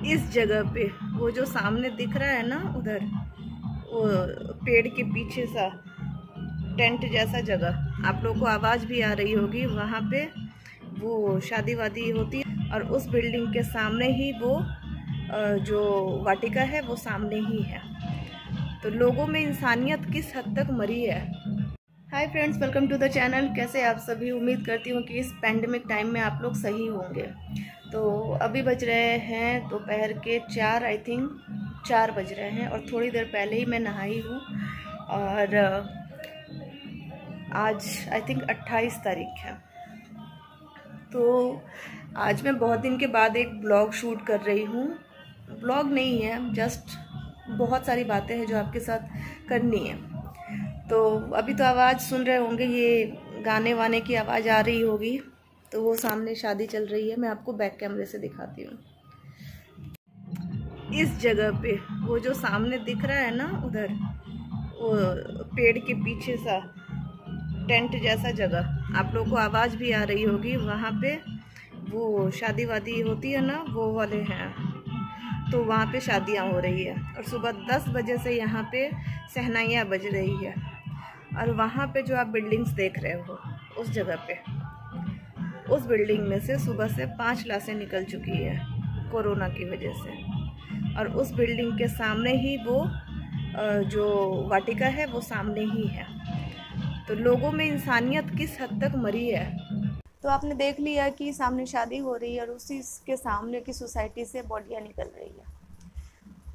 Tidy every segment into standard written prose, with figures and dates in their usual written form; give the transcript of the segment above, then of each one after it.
इस जगह पे वो जो सामने दिख रहा है ना, उधर वो पेड़ के पीछे सा टेंट जैसा जगह, आप लोगों को आवाज़ भी आ रही होगी, वहाँ पे वो शादी वादी होती है। और उस बिल्डिंग के सामने ही वो जो वाटिका है वो सामने ही है। तो लोगों में इंसानियत किस हद तक मरी है। Hi friends, welcome to the channel. कैसे आप सभी? उम्मीद करती हूँ कि इस पैंडेमिक टाइम में आप लोग सही होंगे। तो अभी बज रहे हैं दोपहर के 4, आई थिंक 4 बज रहे हैं, और थोड़ी देर पहले ही मैं नहाई हूँ। और आज आई थिंक 28 तारीख है। तो आज मैं बहुत दिन के बाद एक ब्लॉग शूट कर रही हूँ। ब्लॉग नहीं है, जस्ट बहुत सारी बातें हैं जो आपके साथ करनी है। तो अभी तो आवाज़ सुन रहे होंगे, ये गाने वाने की आवाज़ आ रही होगी। तो वो सामने शादी चल रही है, मैं आपको बैक कैमरे से दिखाती हूँ। इस जगह पे वो जो सामने दिख रहा है ना, उधर वो पेड़ के पीछे सा टेंट जैसा जगह, आप लोगों को आवाज़ भी आ रही होगी, वहाँ पे वो शादी वादी होती है ना, वो वाले हैं। तो वहाँ पे शादियाँ हो रही है, और सुबह 10 बजे से यहाँ पे शहनाइयाँ बज रही है। और वहाँ पे जो आप बिल्डिंग्स देख रहे हो, उस जगह पे, उस बिल्डिंग में से सुबह से 5 लाशें निकल चुकी है कोरोना की वजह से। और उस बिल्डिंग के सामने ही वो जो वाटिका है वो सामने ही है। तो लोगों में इंसानियत किस हद तक मरी है। तो आपने देख लिया कि सामने शादी हो रही है और उसी के सामने की सोसाइटी से बॉडियाँ निकल रही है।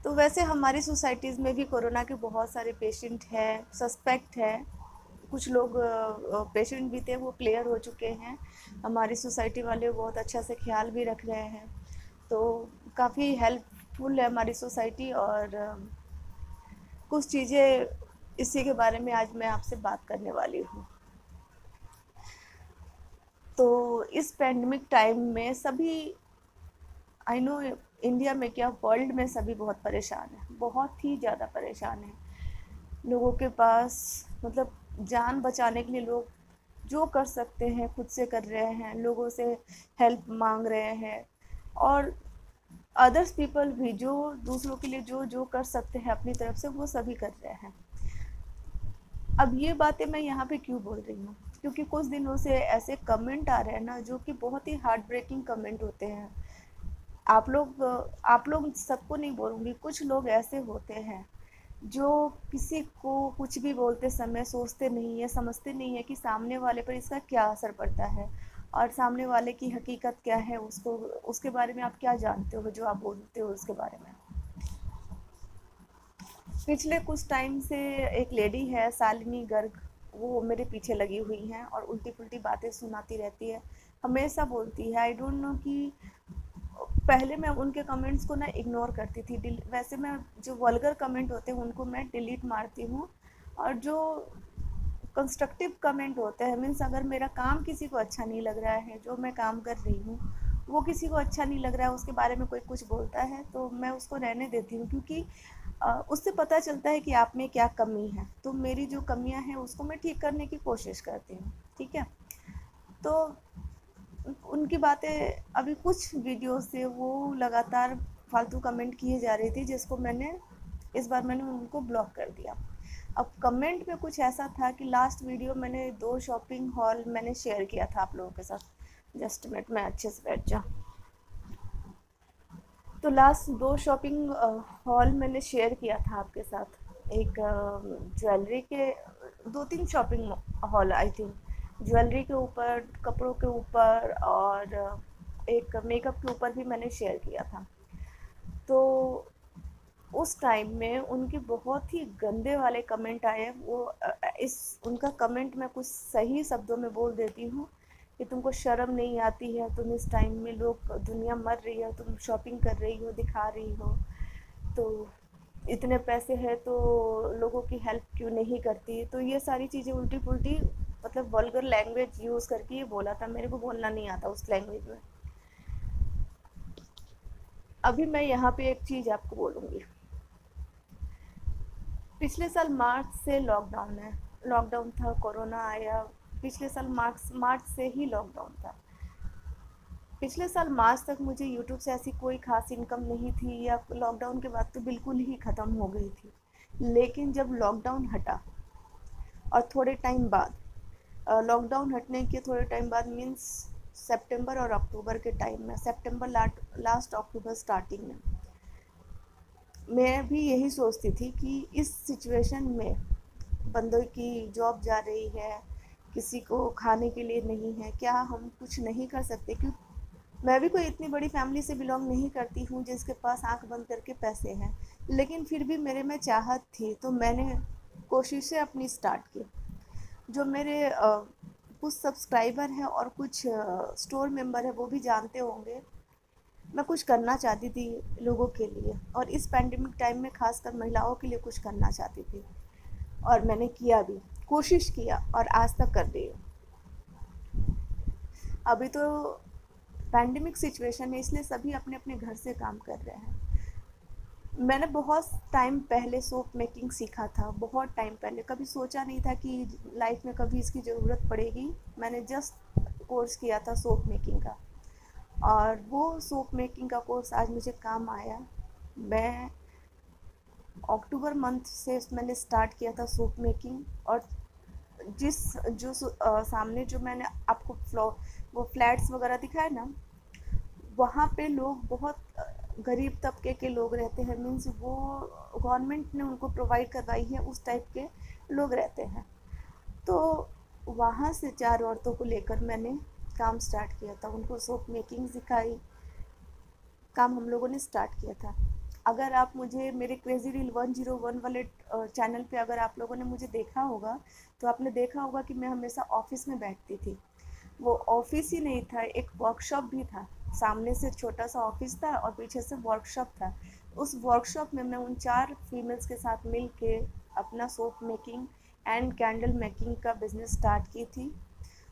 तो वैसे हमारी सोसाइटीज़ में भी कोरोना के बहुत सारे पेशेंट हैं, सस्पेक्ट है। कुछ लोग पेशेंट भी थे, वो क्लियर हो चुके हैं। हमारी सोसाइटी वाले बहुत अच्छा से ख्याल भी रख रहे हैं। तो काफ़ी हेल्पफुल है हमारी सोसाइटी। और कुछ चीज़ें इसी के बारे में आज मैं आपसे बात करने वाली हूँ। तो इस पैंडमिक टाइम में सभी, आई नो इंडिया में क्या, वर्ल्ड में सभी बहुत परेशान हैं, बहुत ही ज़्यादा परेशान हैं। लोगों के पास मतलब जान बचाने के लिए लोग जो कर सकते हैं खुद से कर रहे हैं, लोगों से हेल्प मांग रहे हैं। और अदर्स पीपल भी जो दूसरों के लिए जो जो कर सकते हैं अपनी तरफ से, वो सभी कर रहे हैं। अब ये बातें मैं यहाँ पे क्यों बोल रही हूँ? क्योंकि कुछ दिनों से ऐसे कमेंट आ रहे हैं ना, जो कि बहुत ही हार्ट ब्रेकिंग कमेंट होते हैं। आप लोग सबको नहीं बोलूँगी, कुछ लोग ऐसे होते हैं जो किसी को कुछ भी बोलते समय सोचते नहीं है, समझते नहीं है कि सामने वाले पर इसका क्या असर पड़ता है, और सामने वाले की हकीकत क्या है, उसको उसके बारे में आप क्या जानते हो जो आप बोलते हो उसके बारे में। पिछले कुछ टाइम से एक लेडी है, शालिनी गर्ग, वो मेरे पीछे लगी हुई हैं और उल्टी पुल्टी बातें सुनाती रहती है, हमेशा बोलती है। आई डोंट नो कि पहले मैं उनके कमेंट्स को ना इग्नोर करती थी। वैसे मैं जो वल्गर कमेंट होते हैं उनको मैं डिलीट मारती हूँ, और जो कंस्ट्रक्टिव कमेंट होते हैं, मीन्स अगर मेरा काम किसी को अच्छा नहीं लग रहा है, जो मैं काम कर रही हूँ वो किसी को अच्छा नहीं लग रहा है, उसके बारे में कोई कुछ बोलता है, तो मैं उसको रहने देती हूँ। क्योंकि उससे पता चलता है कि आप में क्या कमी है। तो मेरी जो कमियाँ हैं उसको मैं ठीक करने की कोशिश करती हूँ, ठीक है। तो उनकी बातें, अभी कुछ वीडियो से वो लगातार फालतू कमेंट किए जा रही थी, जिसको इस बार मैंने उनको ब्लॉक कर दिया। अब कमेंट में कुछ ऐसा था कि लास्ट वीडियो मैंने 2 शॉपिंग हॉल मैंने शेयर किया था आप लोगों के साथ। जस्ट मिनट, मैं अच्छे से बैठ जाऊँ। तो लास्ट 2 शॉपिंग हॉल मैंने शेयर किया था आपके साथ। एक ज्वेलरी के, 2-3 shopping hall I think, jewellery के ऊपर, कपड़ों के ऊपर, और एक मेकअप के ऊपर भी मैंने शेयर किया था। तो उस टाइम में उनके बहुत ही गंदे वाले कमेंट आए। वो इस उनका कमेंट मैं कुछ सही शब्दों में बोल देती हूँ कि तुमको शर्म नहीं आती है, तुम इस टाइम में, लोग, दुनिया मर रही है, तुम शॉपिंग कर रही हो, दिखा रही हो, तो इतने पैसे हैं तो लोगों की हेल्प क्यों नहीं करती। तो ये सारी चीज़ें उल्टी पुल्टी, मतलब वल्गर लैंग्वेज यूज़ करके ये बोला था। मेरे को बोलना नहीं आता उस लैंग्वेज में। अभी मैं यहाँ पे एक चीज़ आपको बोलूँगी। पिछले साल मार्च से लॉकडाउन है, लॉकडाउन था, कोरोना आया। पिछले साल मार्च से ही लॉकडाउन था। पिछले साल मार्च तक मुझे यूट्यूब से ऐसी कोई ख़ास इनकम नहीं थी, या लॉकडाउन के बाद तो बिल्कुल ही ख़त्म हो गई थी। लेकिन जब लॉकडाउन हटा और थोड़े टाइम बाद, लॉकडाउन हटने के थोड़े टाइम बाद मीन्स सितंबर और अक्टूबर के टाइम में, सितंबर लास्ट अक्टूबर स्टार्टिंग में, मैं भी यही सोचती थी कि इस सिचुएशन में बंदों की जॉब जा रही है, किसी को खाने के लिए नहीं है, क्या हम कुछ नहीं कर सकते? क्यों, मैं भी कोई इतनी बड़ी फैमिली से बिलोंग नहीं करती हूँ जिसके पास आंख बंद करके पैसे हैं, लेकिन फिर भी मेरे में चाहत थी, तो मैंने कोशिशें अपनी स्टार्ट की। जो मेरे कुछ सब्सक्राइबर हैं और कुछ स्टोर मेंबर हैं वो भी जानते होंगे, मैं कुछ करना चाहती थी लोगों के लिए, और इस पैंडेमिक टाइम में खासकर महिलाओं के लिए कुछ करना चाहती थी, और मैंने किया भी, कोशिश किया और आज तक कर रही हूँ। अभी तो पैंडेमिक सिचुएशन है, इसलिए सभी अपने अपने घर से काम कर रहे हैं। मैंने बहुत टाइम पहले सोप मेकिंग सीखा था, बहुत टाइम पहले, कभी सोचा नहीं था कि लाइफ में कभी इसकी ज़रूरत पड़ेगी। मैंने जस्ट कोर्स किया था सोप मेकिंग का, और वो सोप मेकिंग का कोर्स आज मुझे काम आया। मैं अक्टूबर मंथ से मैंने स्टार्ट किया था सोप मेकिंग, और जिस जो सामने जो मैंने आपको वो फ्लैट्स वगैरह दिखाया ना, वहाँ पे लोग बहुत गरीब तबके के लोग रहते हैं, मीन्स वो गवर्नमेंट ने उनको प्रोवाइड करवाई है, उस टाइप के लोग रहते हैं। तो वहाँ से 4 औरतों को लेकर मैंने काम स्टार्ट किया था, उनको सोप मेकिंग सिखाई, काम हम लोगों ने स्टार्ट किया था। अगर आप मुझे मेरे क्रेजी रील 101 वाले चैनल पे अगर आप लोगों ने मुझे देखा होगा, तो आपने देखा होगा कि मैं हमेशा ऑफिस में बैठती थी। वो ऑफिस ही नहीं था, एक वर्कशॉप भी था। सामने से छोटा सा ऑफिस था और पीछे से वर्कशॉप था। उस वर्कशॉप में मैं उन 4 फीमेल्स के साथ मिल के अपना soap making and candle making का बिज़नेस स्टार्ट की थी,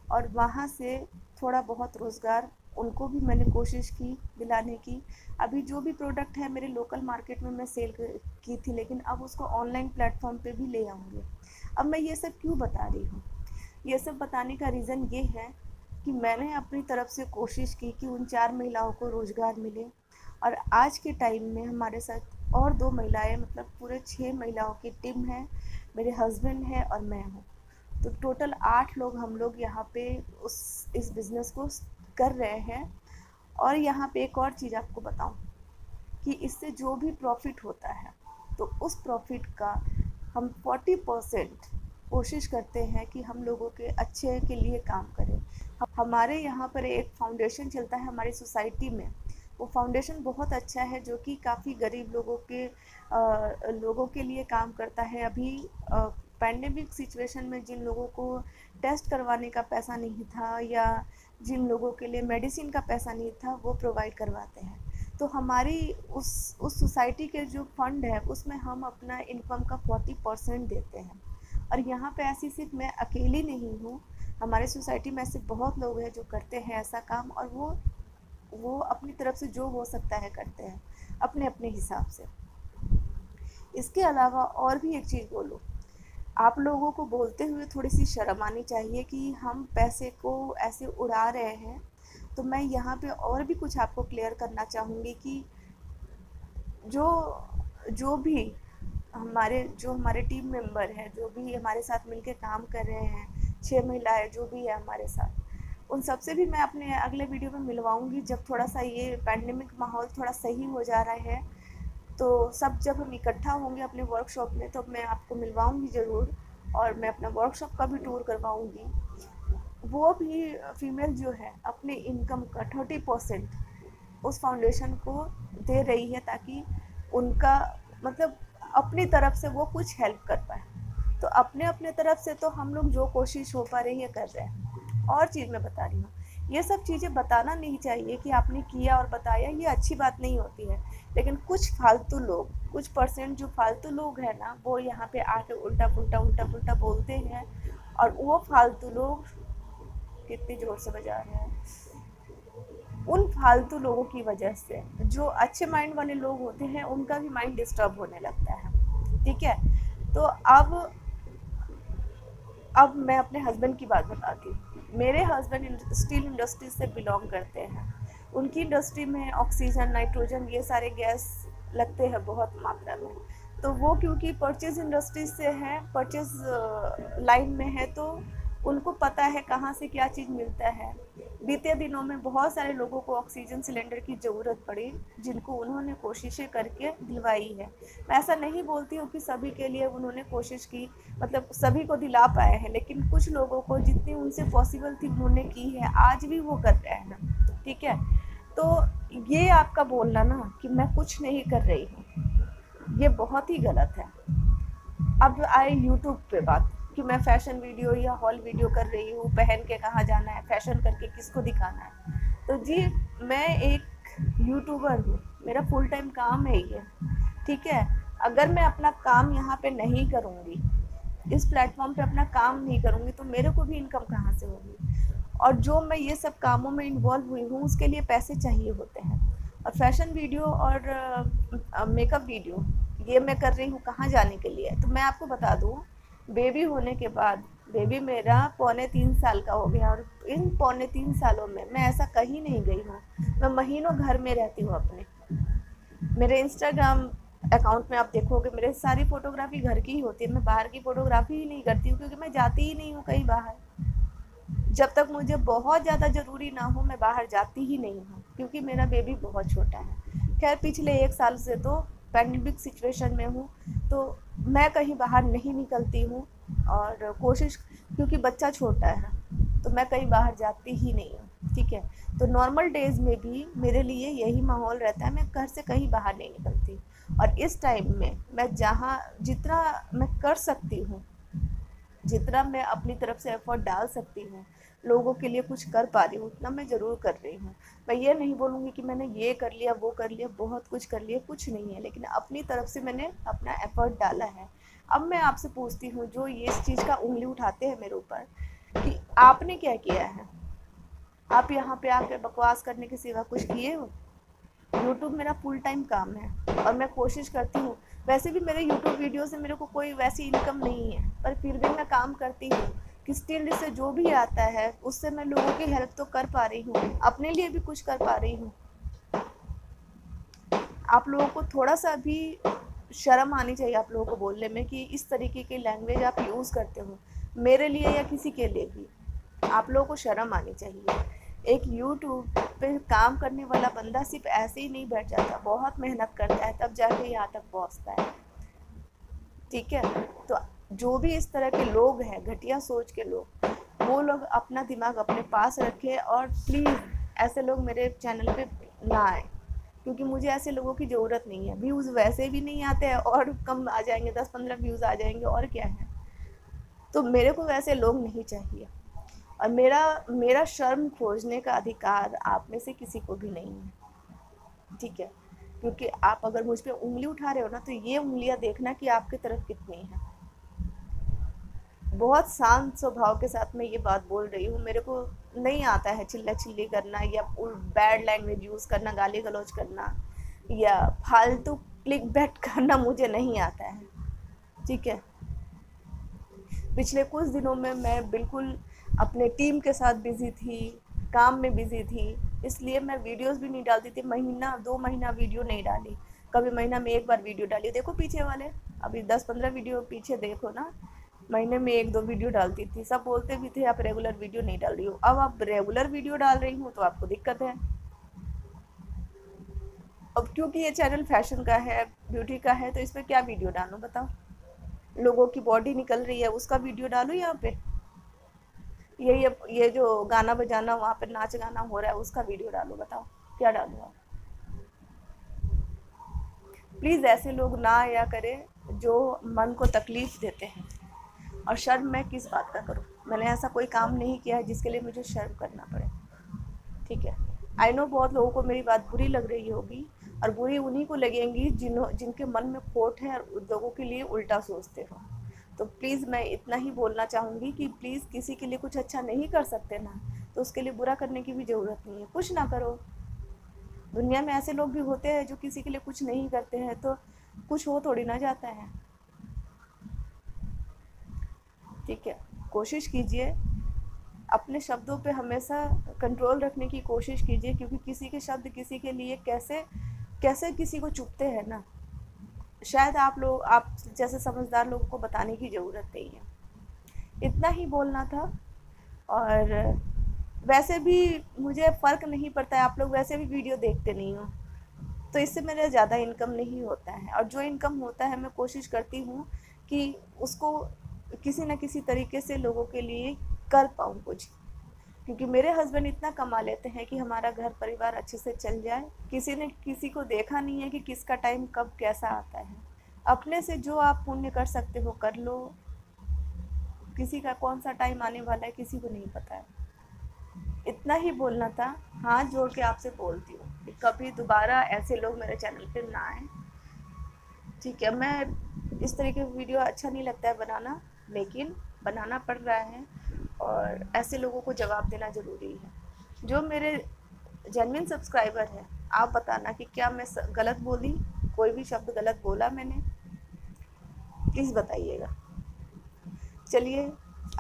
और वहाँ से थोड़ा बहुत रोज़गार उनको भी मैंने कोशिश की दिलाने की। अभी जो भी प्रोडक्ट है मेरे लोकल मार्केट में मैं सेल की थी, लेकिन अब उसको ऑनलाइन प्लेटफॉर्म पे भी ले आऊँगी। अब मैं ये सब क्यों बता रही हूँ? ये सब बताने का रीज़न ये है कि मैंने अपनी तरफ से कोशिश की कि उन 4 महिलाओं को रोज़गार मिले, और आज के टाइम में हमारे साथ और 2 महिलाएं, मतलब पूरे 6 महिलाओं की टीम है, मेरे हस्बैंड है और मैं हूँ। तो टोटल 8 लोग हम लोग यहाँ पे इस बिज़नेस को कर रहे हैं। और यहाँ पे एक और चीज़ आपको बताऊँ कि इससे जो भी प्रॉफिट होता है, तो उस प्रॉफिट का हम 40% कोशिश करते हैं कि हम लोगों के अच्छे के लिए काम करें। हमारे यहाँ पर एक फाउंडेशन चलता है हमारी सोसाइटी में, वो फाउंडेशन बहुत अच्छा है, जो कि काफ़ी गरीब लोगों के लिए काम करता है। अभी पैंडेमिक सिचुएशन में जिन लोगों को टेस्ट करवाने का पैसा नहीं था, या जिन लोगों के लिए मेडिसिन का पैसा नहीं था, वो प्रोवाइड करवाते हैं। तो हमारी उस सोसाइटी के जो फंड है उसमें हम अपना इनकम का 40% देते हैं। और यहाँ पे ऐसी सिर्फ मैं अकेली नहीं हूँ, हमारे सोसाइटी में ऐसे बहुत लोग हैं जो करते हैं ऐसा काम, और वो अपनी तरफ से जो हो सकता है करते हैं अपने अपने हिसाब से। इसके अलावा और भी एक चीज़ बोलूँ, आप लोगों को बोलते हुए थोड़ी सी शर्म आनी चाहिए कि हम पैसे को ऐसे उड़ा रहे हैं। तो मैं यहाँ पे और भी कुछ आपको क्लियर करना चाहूँगी कि जो जो भी हमारे टीम मेंबर हैं, जो भी हमारे साथ मिलके काम कर रहे हैं, 6 महिलाएं जो भी है हमारे साथ, उन सबसे भी मैं अपने अगले वीडियो में मिलवाऊंगी, जब थोड़ा सा ये पैंडेमिक माहौल थोड़ा सही हो जा रहा है। तो सब जब हम इकट्ठा होंगे अपने वर्कशॉप में, तो मैं आपको मिलवाऊंगी ज़रूर, और मैं अपना वर्कशॉप का भी टूर करवाऊंगी। वो भी फीमेल जो है अपने इनकम का 30% उस फाउंडेशन को दे रही है, ताकि उनका मतलब अपनी तरफ से वो कुछ हेल्प कर पाए। तो अपने अपने तरफ से तो हम लोग जो कोशिश हो पा रही है कर रहे हैं। और चीज़ मैं बता रही हूँ, ये सब चीज़ें बताना नहीं चाहिए कि आपने किया और बताया, ये अच्छी बात नहीं होती है। लेकिन कुछ फालतू लोग, कुछ परसेंट जो फालतू लोग हैं ना, वो यहाँ पे आके उल्टा पुल्टा बोलते हैं। और वो फालतू लोग, कितनी ज़ोर से बजा रहे हैं, उन फालतू लोगों की वजह से जो अच्छे माइंड वाले लोग होते हैं उनका भी माइंड डिस्टर्ब होने लगता है। ठीक है, तो अब मैं अपने हस्बैंड की बात बताती हूँ। मेरे हस्बैंड स्टील इंडस्ट्री से बिलोंग करते हैं, उनकी इंडस्ट्री में ऑक्सीजन, नाइट्रोजन, ये सारे गैस लगते हैं बहुत मात्रा में। तो वो क्योंकि परचेज इंडस्ट्री से है, परचेज लाइन में है, तो उनको पता है कहाँ से क्या चीज़ मिलता है। बीते दिनों में बहुत सारे लोगों को ऑक्सीजन सिलेंडर की ज़रूरत पड़ी, जिनको उन्होंने कोशिशें करके दिलवाई है। मैं ऐसा नहीं बोलती हूँ कि सभी के लिए उन्होंने कोशिश की, मतलब सभी को दिला पाए हैं, लेकिन कुछ लोगों को जितनी उनसे पॉसिबल थी उन्होंने की है, आज भी वो कर रहे हैं ना, ठीक है। तो ये आपका बोलना ना कि मैं कुछ नहीं कर रही हूँ, ये बहुत ही गलत है। अब आए यूट्यूब पे बात कि मैं फैशन वीडियो या हॉल वीडियो कर रही हूँ, पहन के कहाँ जाना है, फैशन करके किसको दिखाना है। तो जी, मैं एक यूट्यूबर हूँ, मेरा फुल टाइम काम है ये, ठीक है। अगर मैं अपना काम यहाँ पे नहीं करूँगी, इस प्लेटफॉर्म पे अपना काम नहीं करूँगी, तो मेरे को भी इनकम कहाँ से होगी। और जो मैं ये सब कामों में इन्वॉल्व हुई हूँ, उसके लिए पैसे चाहिए होते हैं। और फैशन वीडियो और मेकअप वीडियो ये मैं कर रही हूँ कहाँ जाने के लिए। तो मैं आपको बता दूँ, बेबी होने के बाद, बेबी मेरा 2.25 साल का हो गया, और इन 2.25 सालों में मैं ऐसा कहीं नहीं गई हूँ। मैं महीनों घर में रहती हूँ अपने। मेरे इंस्टाग्राम अकाउंट में आप देखोगे, मेरे सारी फ़ोटोग्राफ़ी घर की ही होती है। मैं बाहर की फ़ोटोग्राफ़ी ही नहीं करती हूँ, क्योंकि मैं जाती ही नहीं हूँ कहीं बाहर। जब तक मुझे बहुत ज़्यादा ज़रूरी ना हो, मैं बाहर जाती ही नहीं हूँ, क्योंकि मेरा बेबी बहुत छोटा है। खैर पिछले 1 साल से तो पैंडेमिक सिचुएशन में हूँ, तो मैं कहीं बाहर नहीं निकलती हूँ। और कोशिश, क्योंकि बच्चा छोटा है, तो मैं कहीं बाहर जाती ही नहीं हूँ, ठीक है। तो नॉर्मल डेज़ में भी मेरे लिए यही माहौल रहता है, मैं घर से कहीं बाहर नहीं निकलती। और इस टाइम में मैं जहाँ जितना मैं कर सकती हूँ, जितना मैं अपनी तरफ से एफर्ट डाल सकती हूँ, लोगों के लिए कुछ कर पा रही हूँ, उतना मैं ज़रूर कर रही हूँ। मैं ये नहीं बोलूँगी कि मैंने ये कर लिया, वो कर लिया, बहुत कुछ कर लिया, कुछ नहीं है, लेकिन अपनी तरफ से मैंने अपना एफर्ट डाला है। अब मैं आपसे पूछती हूँ, जो ये इस चीज़ का उँगली उठाते हैं मेरे ऊपर, कि आपने क्या किया है? आप यहाँ पे आकर बकवास करने के सिवा कुछ किए हो? यूट्यूब मेरा फुल टाइम काम है, और मैं कोशिश करती हूँ। वैसे भी मेरे यूट्यूब वीडियो से मेरे को कोई वैसी इनकम नहीं है, पर फिर भी मैं काम करती हूँ कि स्टिल से जो भी आता है उससे मैं लोगों की हेल्प तो कर पा रही हूँ, अपने लिए भी कुछ कर पा रही हूँ। आप लोगों को थोड़ा सा भी शर्म आनी चाहिए आप लोगों को बोलने में, कि इस तरीके की लैंग्वेज आप यूज़ करते हो मेरे लिए या किसी के लिए भी। आप लोगों को शर्म आनी चाहिए। एक यूट्यूब पे काम करने वाला बंदा सिर्फ ऐसे ही नहीं बैठ जाता, बहुत मेहनत करता है, तब जाके यहाँ तक पहुँचता है, ठीक है। तो जो भी इस तरह के लोग हैं, घटिया सोच के लोग, वो लोग अपना दिमाग अपने पास रखें, और प्लीज़ ऐसे लोग मेरे चैनल पे ना आए, क्योंकि मुझे ऐसे लोगों की ज़रूरत नहीं है। व्यूज़ वैसे भी नहीं आते हैं, और कम आ जाएंगे, 10-15 व्यूज़ आ जाएंगे, और क्या है। तो मेरे को वैसे लोग नहीं चाहिए। और मेरा मेरा शर्म खोजने का अधिकार आप में से किसी को भी नहीं है, ठीक है। क्योंकि आप अगर मुझ पे उंगली उठा रहे हो ना, तो ये उंगलियां देखना कि आपकी तरफ कितनी है। बहुत शांत स्वभाव के साथ मैं ये बात बोल रही हूँ। मेरे को नहीं आता है चिल्ला चिल्ली करना, या बैड लैंग्वेज यूज़ करना, गाली गलौज करना, या फालतू क्लिक बैट करना, मुझे नहीं आता है, ठीक है। पिछले कुछ दिनों में मैं बिल्कुल अपने टीम के साथ बिज़ी थी, काम में बिज़ी थी, इसलिए मैं वीडियोस भी नहीं डालती थी। महीना 2 महीना वीडियो नहीं डाली, कभी महीना में 1 बार वीडियो डाली। देखो पीछे वाले, अभी 10-15 वीडियो पीछे देखो ना, महीने में 1-2 वीडियो डालती थी। सब बोलते भी थे आप रेगुलर वीडियो नहीं डाल रही हो। अब आप रेगुलर वीडियो डाल रही हूँ तो आपको दिक्कत है। अब क्योंकि ये चैनल फैशन का है, ब्यूटी का है, तो इसमें क्या वीडियो डालूँ बताओ? लोगों की बॉडी निकल रही है उसका वीडियो डालूँ यहाँ पे? ये जो गाना बजाना वहाँ पे नाच गाना हो रहा है उसका वीडियो डालो, बताओ क्या डालूँ आप? प्लीज़ ऐसे लोग ना आया करें जो मन को तकलीफ़ देते हैं। और शर्म मैं किस बात का करूँ? मैंने ऐसा कोई काम नहीं किया है जिसके लिए मुझे शर्म करना पड़े, ठीक है। आई नो बहुत लोगों को मेरी बात बुरी लग रही होगी, और बुरी उन्हीं को लगेंगी जिनके मन में खोट है और लोगों के लिए उल्टा सोचते हो। तो प्लीज़ मैं इतना ही बोलना चाहूँगी कि प्लीज़ किसी के लिए कुछ अच्छा नहीं कर सकते ना, तो उसके लिए बुरा करने की भी ज़रूरत नहीं है, कुछ ना करो। दुनिया में ऐसे लोग भी होते हैं जो किसी के लिए कुछ नहीं करते हैं, तो कुछ हो थोड़ी ना जाता है, ठीक है। कोशिश कीजिए अपने शब्दों पे हमेशा कंट्रोल रखने की कोशिश कीजिए, क्योंकि किसी के शब्द किसी के लिए कैसे कैसे किसी को चुभते हैं ना, शायद आप जैसे समझदार लोगों को बताने की ज़रूरत नहीं है। इतना ही बोलना था। और वैसे भी मुझे फ़र्क नहीं पड़ता है, आप लोग वैसे भी वीडियो देखते नहीं हो, तो इससे मेरा ज़्यादा इनकम नहीं होता है। और जो इनकम होता है मैं कोशिश करती हूँ कि उसको किसी न किसी तरीके से लोगों के लिए कर पाऊँ कुछ, क्योंकि मेरे हस्बैंड इतना कमा लेते हैं कि हमारा घर परिवार अच्छे से चल जाए। किसी ने किसी को देखा नहीं है कि किसका टाइम कब कैसा आता है। अपने से जो आप पुण्य कर सकते हो कर लो, किसी का कौन सा टाइम आने वाला है किसी को नहीं पता है। इतना ही बोलना था, हाथ जोड़ के आपसे बोलती हूँ कि कभी दोबारा ऐसे लोग मेरे चैनल पे ना आए, ठीक है। मैं इस तरह के वीडियो अच्छा नहीं लगता है बनाना, लेकिन बनाना पड़ रहा है और ऐसे लोगों को जवाब देना ज़रूरी है। जो मेरे जेन्युइन सब्सक्राइबर हैं, आप बताना कि क्या मैं गलत बोली, कोई भी शब्द गलत बोला मैंने, प्लीज़ बताइएगा। चलिए,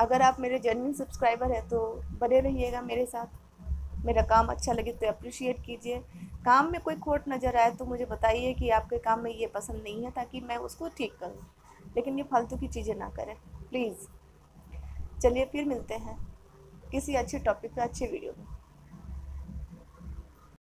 अगर आप मेरे जेन्युइन सब्सक्राइबर हैं तो बने रहिएगा मेरे साथ। मेरा काम अच्छा लगे तो अप्रिशिएट कीजिए। काम में कोई खोट नज़र आए तो मुझे बताइए कि आपके काम में ये पसंद नहीं है, ताकि मैं उसको ठीक करूँ। लेकिन ये फालतू की चीज़ें ना करें प्लीज़। चलिए फिर मिलते हैं किसी अच्छे टॉपिक पे अच्छे वीडियो में।